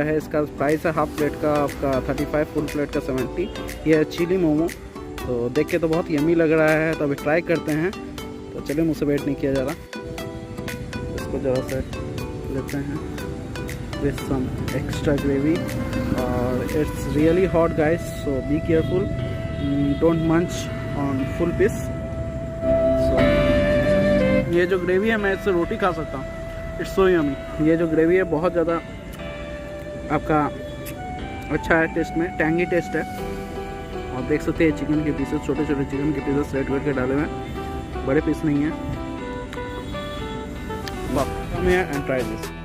है। इसका प्राइस है हाफ प्लेट का आपका 35, फुल प्लेट का 70। ये है चिली मोमो। तो देख के तो बहुत यम्मी लग रहा है, तो अभी ट्राई करते हैं। तो चलिए, मुझसे वेट नहीं किया जा रहा, इसको ज़रा से लेते हैं विथ सम एक्स्ट्रा ग्रेवी। और it's really hot guys, so be careful, don't मंच ऑन फुल पीस। सो ये जो ग्रेवी है, मैं इससे रोटी खा सकता हूँ। It's so yummy. ये जो ग्रेवी है बहुत ज़्यादा आपका अच्छा है टेस्ट में, टैंगी टेस्ट है। आप देख सकते हैं चिकन के पीसेस, छोटे छोटे चिकन के पीसेस रेड करके डाले हुए हैं, बड़े पीस नहीं है। वाह, come here and try this.